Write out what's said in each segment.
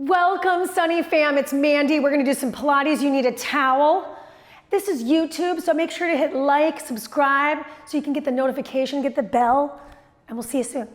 Welcome, Sunny Fam. It's Mandy. We're gonna do some Pilates. You need a towel. This is YouTube, so make sure to hit like, subscribe, so you can get the notification, get the bell, and we'll see you soon.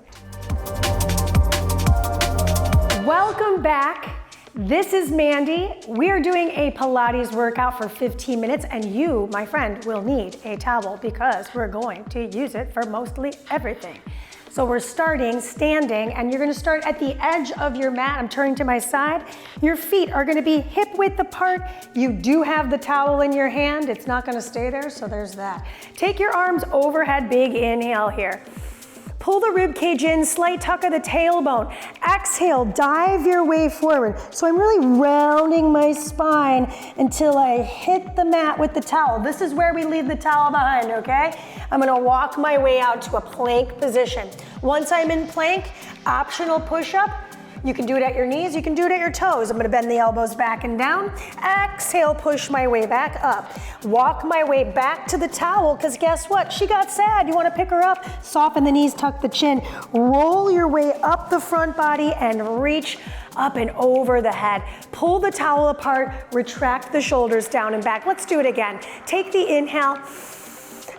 Welcome back. This is Mandy. We are doing a Pilates workout for 15 minutes, and you, my friend, will need a towel because we're going to use it for mostly everything. So we're starting standing, and you're gonna start at the edge of your mat. I'm turning to my side. Your feet are gonna be hip width apart. You do have the towel in your hand. It's not gonna stay there, so there's that. Take your arms overhead, big inhale here. Pull the rib cage in, slight tuck of the tailbone. Exhale, dive your way forward. So I'm really rounding my spine until I hit the mat with the towel. This is where we leave the towel behind, okay? I'm gonna walk my way out to a plank position. Once I'm in plank, optional push-up. You can do it at your knees, you can do it at your toes. I'm gonna bend the elbows back and down. Exhale, push my way back up. Walk my way back to the towel, because guess what? She got sad. You wanna pick her up? Soften the knees, tuck the chin. Roll your way up the front body and reach up and over the head. Pull the towel apart, retract the shoulders down and back. Let's do it again. Take the inhale.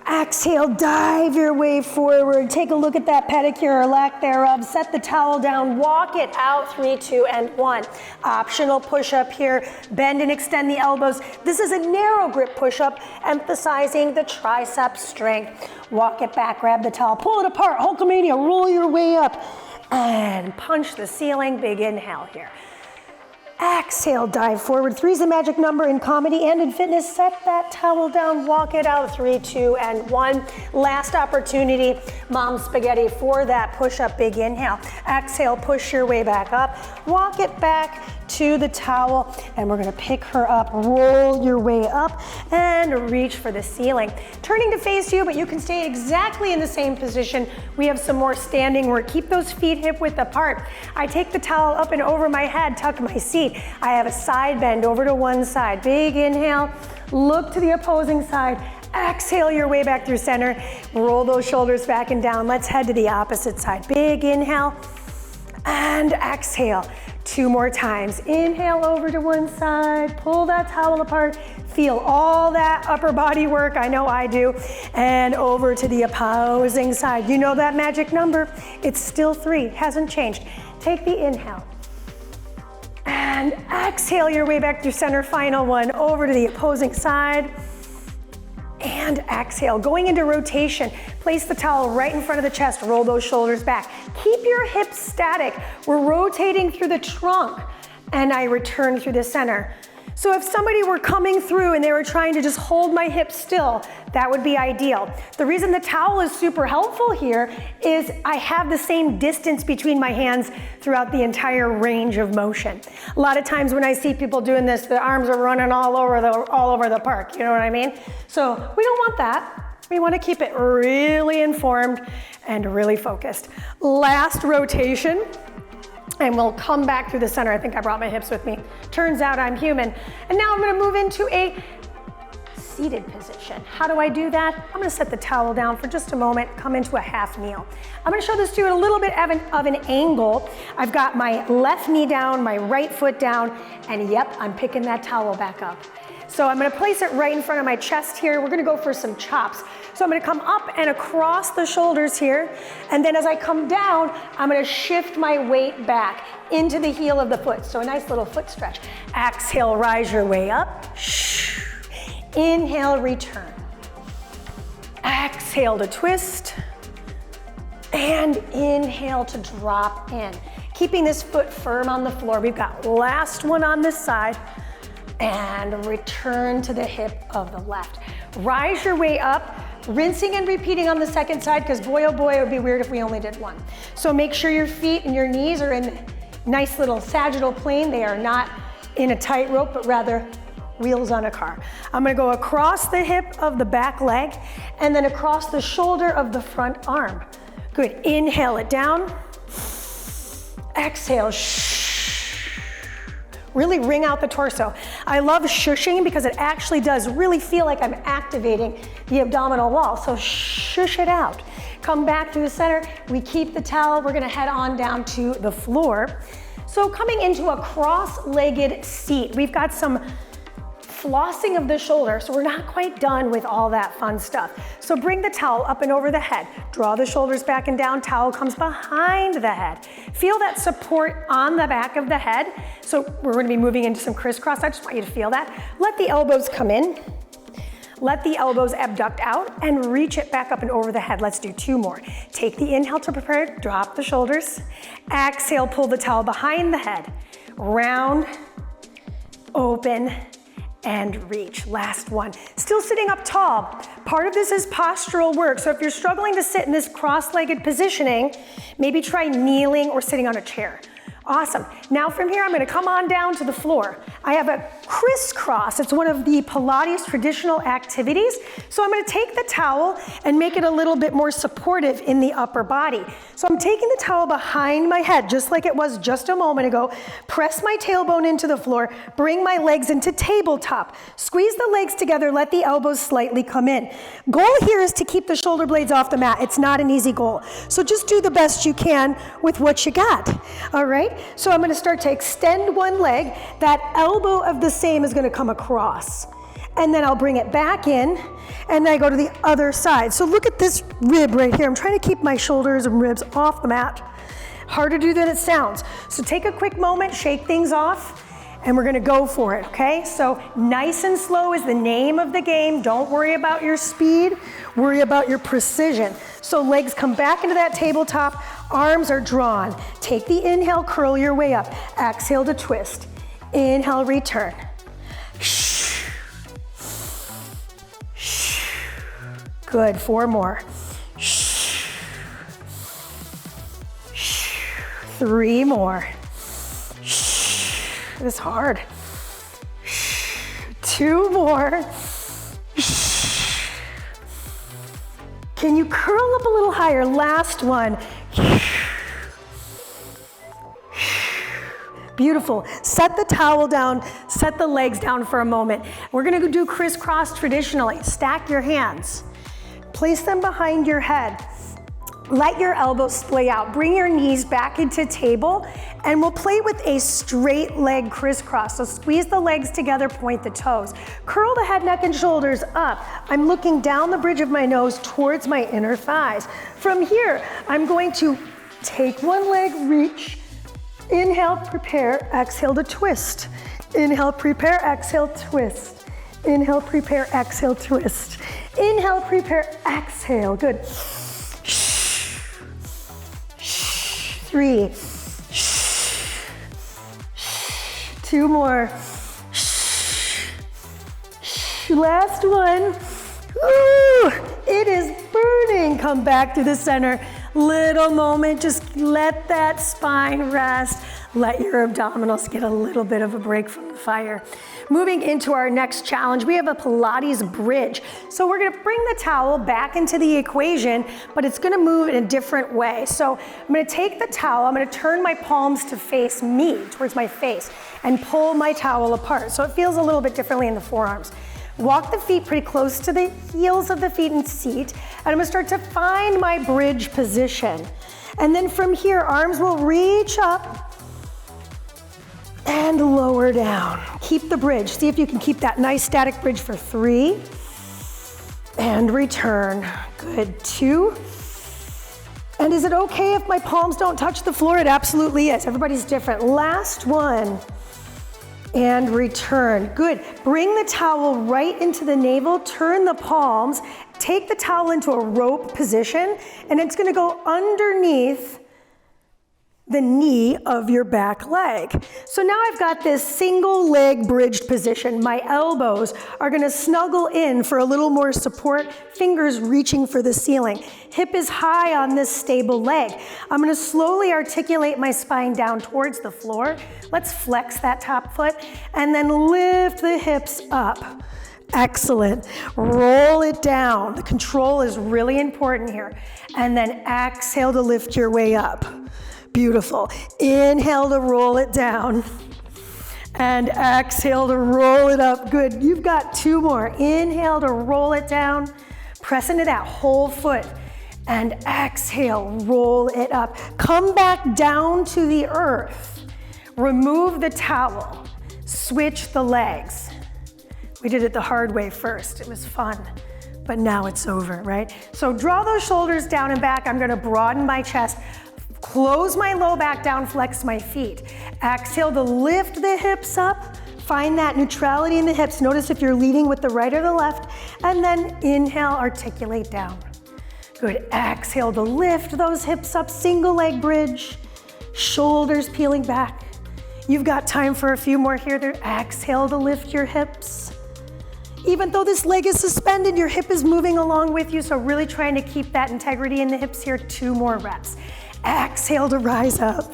Exhale, dive your way forward. Take a look at that pedicure or lack thereof. Set the towel down, walk it out, 3, 2, and 1. Optional push-up here. Bend and extend the elbows. This is a narrow grip push-up, emphasizing the tricep strength. Walk it back, grab the towel, pull it apart, Hulkamania, roll your way up, and punch the ceiling. Big inhale here. Exhale, dive forward. 3 is the magic number in comedy and in fitness. Set that towel down, walk it out, 3, 2, and 1. Last opportunity, mom spaghetti for that push-up, big inhale. Exhale, push your way back up. Walk it back to the towel, and we're gonna pick her up. Roll your way up and reach for the ceiling. Turning to face you, but you can stay exactly in the same position. We have some more standing work. Keep those feet hip width apart. I take the towel up and over my head, tuck my seat. I have a side bend over to one side. Big inhale, look to the opposing side. Exhale your way back through center. Roll those shoulders back and down. Let's head to the opposite side. Big inhale and exhale. 2 more times. Inhale over to one side, pull that towel apart, feel all that upper body work, I know I do, and over to the opposing side. You know that magic number, it's still 3, hasn't changed. Take the inhale, and exhale your way back through center, final one, over to the opposing side, and exhale. Going into rotation, place the towel right in front of the chest, roll those shoulders back. Keep your hips static. We're rotating through the trunk, and I return through the center. So if somebody were coming through and they were trying to just hold my hips still, that would be ideal. The reason the towel is super helpful here is I have the same distance between my hands throughout the entire range of motion. A lot of times when I see people doing this, the arms are running all over the park, you know what I mean? So we don't want that. We want to keep it really informed and really focused. Last rotation. And we'll come back through the center. I think I brought my hips with me. Turns out I'm human. And now I'm gonna move into a seated position. How do I do that? I'm gonna set the towel down for just a moment, come into a half kneel. I'm gonna show this to you at a little bit of an angle. I've got my left knee down, my right foot down, and yep, I'm picking that towel back up. So I'm gonna place it right in front of my chest here. We're gonna go for some chops. So I'm gonna come up and across the shoulders here, and then as I come down, I'm gonna shift my weight back into the heel of the foot. So a nice little foot stretch. Exhale, rise your way up. Inhale, return. Exhale to twist. And inhale to drop in. Keeping this foot firm on the floor. We've got last one on this side. And return to the hip of the left. Rise your way up, rinsing and repeating on the second side, because boy, oh boy, it would be weird if we only did one. So make sure your feet and your knees are in nice little sagittal plane. They are not in a tightrope, but rather wheels on a car. I'm gonna go across the hip of the back leg and then across the shoulder of the front arm. Good, inhale it down. Exhale, really ring out the torso. I love shushing because it actually does really feel like I'm activating the abdominal wall. So shush it out. Come back to the center. We keep the towel. We're gonna head on down to the floor. So coming into a cross-legged seat, we've got some flossing of the shoulder, so we're not quite done with all that fun stuff. So bring the towel up and over the head. Draw the shoulders back and down, towel comes behind the head. Feel that support on the back of the head. So we're gonna be moving into some crisscross. I just want you to feel that. Let the elbows come in. Let the elbows abduct out and reach it back up and over the head. Let's do 2 more. Take the inhale to prepare, drop the shoulders. Exhale, pull the towel behind the head. Round, open, and reach. Last one. Still sitting up tall. Part of this is postural work, so if you're struggling to sit in this cross-legged positioning, maybe try kneeling or sitting on a chair. Awesome. Now from here, I'm gonna come on down to the floor. I have a crisscross. It's one of the Pilates traditional activities. So I'm gonna take the towel and make it a little bit more supportive in the upper body. So I'm taking the towel behind my head, just like it was just a moment ago. Press my tailbone into the floor, bring my legs into tabletop. Squeeze the legs together, let the elbows slightly come in. Goal here is to keep the shoulder blades off the mat. It's not an easy goal. So just do the best you can with what you got, all right? So I'm gonna start to extend one leg. That elbow of the same is gonna come across. And then I'll bring it back in, and then I go to the other side. So look at this rib right here. I'm trying to keep my shoulders and ribs off the mat. Harder to do than it sounds. So take a quick moment, shake things off, and we're gonna go for it, okay? So nice and slow is the name of the game. Don't worry about your speed, worry about your precision. So legs come back into that tabletop, arms are drawn. Take the inhale, curl your way up. Exhale to twist. Inhale, return. Good, 4 more. 3 more. This is hard. 2 more. Can you curl up a little higher? Last one. Beautiful. Set the towel down, set the legs down for a moment. We're gonna do crisscross traditionally. Stack your hands. Place them behind your head. Let your elbows splay out. Bring your knees back into table, and we'll play with a straight leg crisscross. So squeeze the legs together, point the toes. Curl the head, neck, and shoulders up. I'm looking down the bridge of my nose towards my inner thighs. From here, I'm going to take one leg, reach. Inhale, prepare, exhale to twist. Inhale, prepare, exhale, twist. Inhale, prepare, exhale, twist. Inhale, prepare, exhale. Good. 3. 2 more. Last one. Ooh, it is burning. Come back to the center. Little moment, just let that spine rest. Let your abdominals get a little bit of a break from the fire. Moving into our next challenge, we have a Pilates bridge. So we're gonna bring the towel back into the equation, but it's gonna move in a different way. So I'm gonna take the towel, I'm gonna turn my palms to face me, towards my face, and pull my towel apart. So it feels a little bit differently in the forearms. Walk the feet pretty close to the heels of the feet in seat, and I'm gonna start to find my bridge position. And then from here, arms will reach up and lower down. Keep the bridge. See if you can keep that nice static bridge for 3. And return. Good, 2. And is it okay if my palms don't touch the floor? It absolutely is. Everybody's different. Last one. And return. Good. Bring the towel right into the navel, turn the palms, take the towel into a rope position, and it's gonna go underneath the knee of your back leg. So now I've got this single leg bridged position. My elbows are gonna snuggle in for a little more support, fingers reaching for the ceiling. Hip is high on this stable leg. I'm gonna slowly articulate my spine down towards the floor. Let's flex that top foot and then lift the hips up. Excellent. Roll it down. The control is really important here. And then exhale to lift your way up. Beautiful. Inhale to roll it down. And exhale to roll it up. Good. You've got 2 more. Inhale to roll it down. Press into that whole foot. And exhale, roll it up. Come back down to the earth. remove the towel, switch the legs. We did it the hard way first. It was fun, but now it's over, right? So draw those shoulders down and back. I'm gonna broaden my chest, close my low back down, flex my feet. Exhale to lift the hips up. Find that neutrality in the hips. Notice if you're leading with the right or the left, and then inhale, articulate down. Good, exhale to lift those hips up, single leg bridge, shoulders peeling back. You've got time for a few more here. There. Exhale to lift your hips. Even though this leg is suspended, your hip is moving along with you, so really trying to keep that integrity in the hips here. 2 more reps. Exhale to rise up,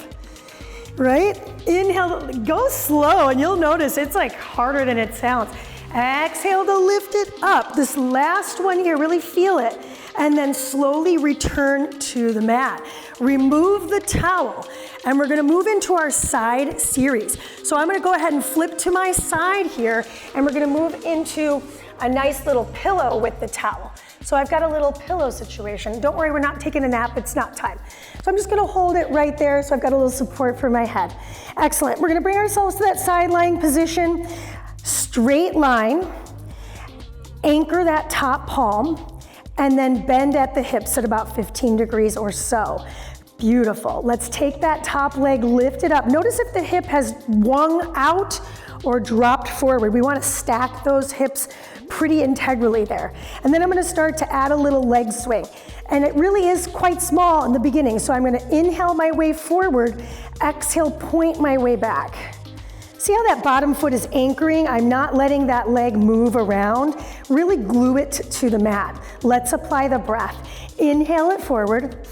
right? Inhale, go slow, and you'll notice it's like harder than it sounds. Exhale to lift it up. This last one here, really feel it. And then slowly return to the mat. Remove the towel, and we're gonna move into our side series. So I'm gonna go ahead and flip to my side here, and we're gonna move into a nice little pillow with the towel. So I've got a little pillow situation. Don't worry, we're not taking a nap, it's not time. So I'm just gonna hold it right there so I've got a little support for my head. Excellent, we're gonna bring ourselves to that side lying position. Straight line, anchor that top palm, and then bend at the hips at about 15 degrees or so. Beautiful. Let's take that top leg, lift it up. Notice if the hip has swung out or dropped forward. We want to stack those hips pretty integrally there. And then I'm going to start to add a little leg swing. And it really is quite small in the beginning. So I'm going to inhale my way forward, exhale, point my way back. See how that bottom foot is anchoring? I'm not letting that leg move around. Really glue it to the mat. Let's apply the breath. Inhale it forward.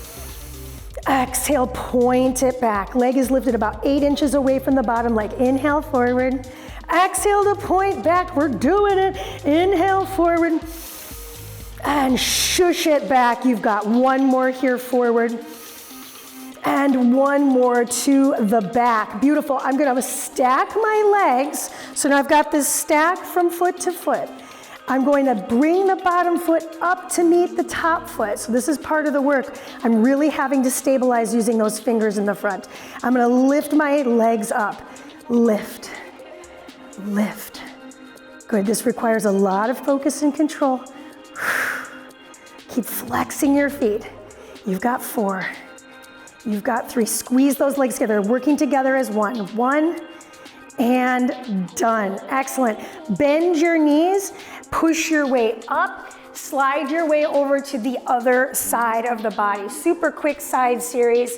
Exhale, point it back. Leg is lifted about 8 inches away from the bottom leg. Inhale forward. Exhale to point back. We're doing it. Inhale forward. And shush it back. You've got 1 more here forward. And 1 more to the back. Beautiful. I'm gonna stack my legs. So now I've got this stack from foot to foot. I'm going to bring the bottom foot up to meet the top foot. So this is part of the work. I'm really having to stabilize using those fingers in the front. I'm gonna lift my legs up. Lift, lift. Good, this requires a lot of focus and control. Keep flexing your feet. You've got 4. You've got 3. Squeeze those legs together, working together as 1. 1 and done. Excellent. Bend your knees, push your way up, slide your way over to the other side of the body. Super quick side series,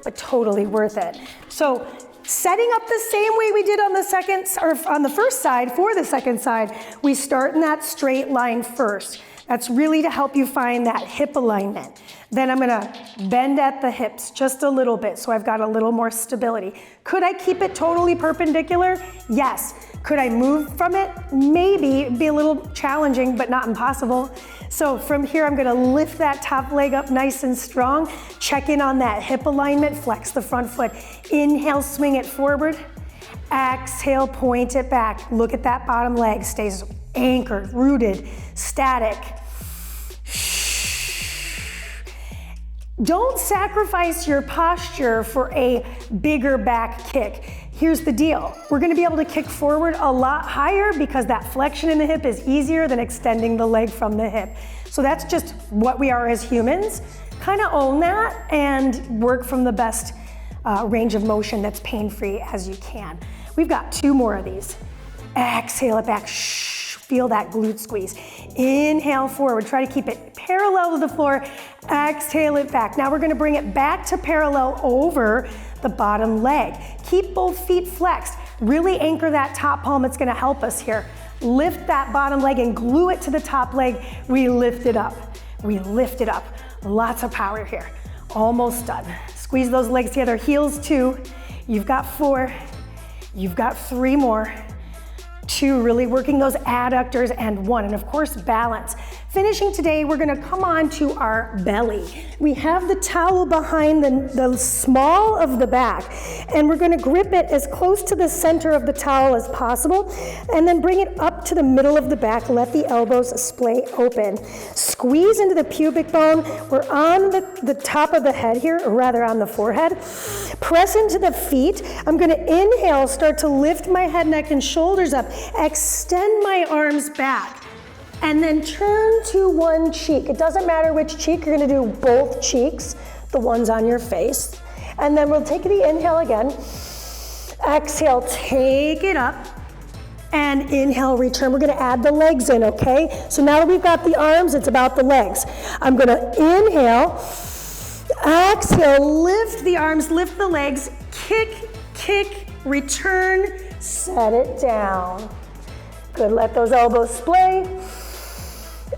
but totally worth it. So setting up the same way we did on the second, or on the first side for the second side, we start in that straight line first. That's really to help you find that hip alignment. Then I'm gonna bend at the hips just a little bit so I've got a little more stability. Could I keep it totally perpendicular? Yes. Could I move from it? Maybe. It'd be a little challenging, but not impossible. So from here, I'm gonna lift that top leg up nice and strong. Check in on that hip alignment, flex the front foot. Inhale, swing it forward. Exhale, point it back. Look at that bottom leg, stays anchored, rooted, static. Don't sacrifice your posture for a bigger back kick. Here's the deal. We're gonna be able to kick forward a lot higher because that flexion in the hip is easier than extending the leg from the hip. So that's just what we are as humans. Kind of own that and work from the best range of motion that's pain-free as you can. We've got 2 more of these. Exhale it back. Feel that glute squeeze. Inhale forward, try to keep it parallel to the floor. Exhale it back. Now we're gonna bring it back to parallel over the bottom leg. Keep both feet flexed. Really anchor that top palm, it's gonna help us here. Lift that bottom leg and glue it to the top leg. We lift it up. We lift it up. Lots of power here. Almost done. Squeeze those legs together, heels 2. You've got 4. You've got 3 more. 2, really working those adductors, and 1, and of course balance. Finishing today, we're gonna come on to our belly. We have the towel behind the small of the back, and we're gonna grip it as close to the center of the towel as possible, and then bring it up to the middle of the back. Let the elbows splay open. Squeeze into the pubic bone. We're on the top of the head here, or rather on the forehead. Press into the feet. I'm gonna inhale, start to lift my head, neck, and shoulders up. Extend my arms back. And then turn to one cheek. It doesn't matter which cheek, you're gonna do both cheeks, the ones on your face. And then we'll take the inhale again. Exhale, take it up. And inhale, return. We're gonna add the legs in, okay? So now that we've got the arms, it's about the legs. I'm gonna inhale, exhale, lift the arms, lift the legs, kick, kick, return, set it down. Good, let those elbows splay.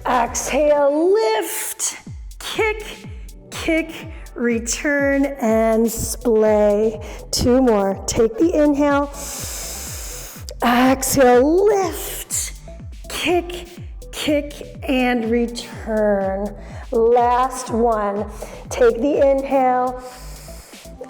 Exhale, lift, kick, kick, return, and splay. Two more. Take the inhale. Exhale, lift, kick, kick, and return. Last one. Take the inhale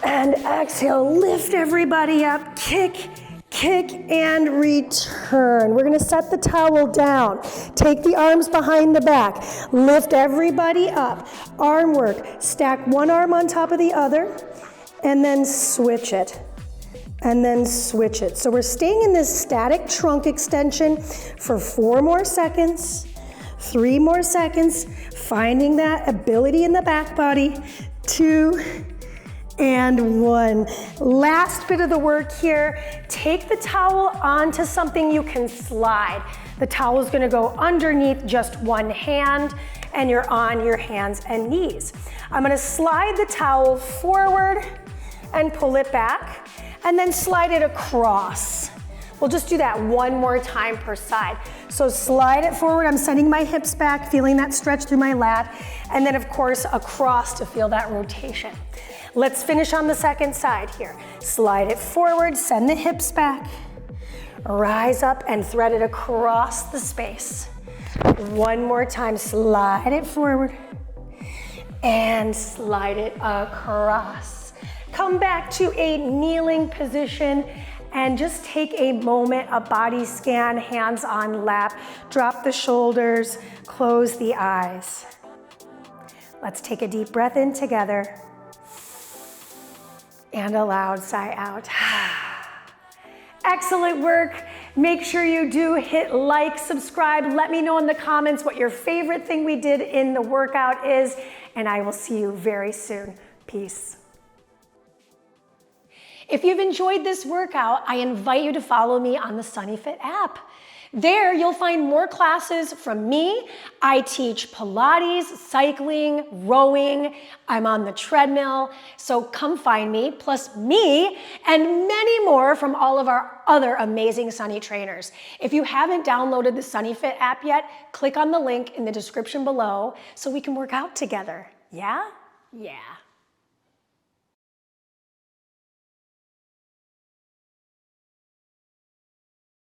and exhale. Lift everybody up. Kick, kick, and return. We're gonna set the towel down. Take the arms behind the back. Lift everybody up. Arm work. Stack one arm on top of the other, and then switch it. And then switch it. So we're staying in this static trunk extension for 4 more seconds, 3 more seconds, finding that ability in the back body. 2, and 1. Last bit of the work here, take the towel onto something you can slide. The towel is gonna go underneath just one hand, and you're on your hands and knees. I'm gonna slide the towel forward and pull it back, and then slide it across. We'll just do that one more time per side. So slide it forward, I'm sending my hips back, feeling that stretch through my lat, and then of course across to feel that rotation. Let's finish on the second side here. Slide it forward, send the hips back, rise up and thread it across the space. One more time, slide it forward and slide it across. Come back to a kneeling position and just take a moment, a body scan, hands on lap, drop the shoulders, close the eyes. Let's take a deep breath in together. And a loud sigh out. Excellent work. Make sure you do hit like, subscribe. Let me know in the comments what your favorite thing we did in the workout is, and I will see you very soon. Peace. If you've enjoyed this workout, I invite you to follow me on the SunnyFit app. There, you'll find more classes from me. I teach Pilates, cycling, rowing. I'm on the treadmill. So come find me, plus me and many more from all of our other amazing Sunny trainers. If you haven't downloaded the SunnyFit app yet, click on the link in the description below so we can work out together. Yeah? Yeah.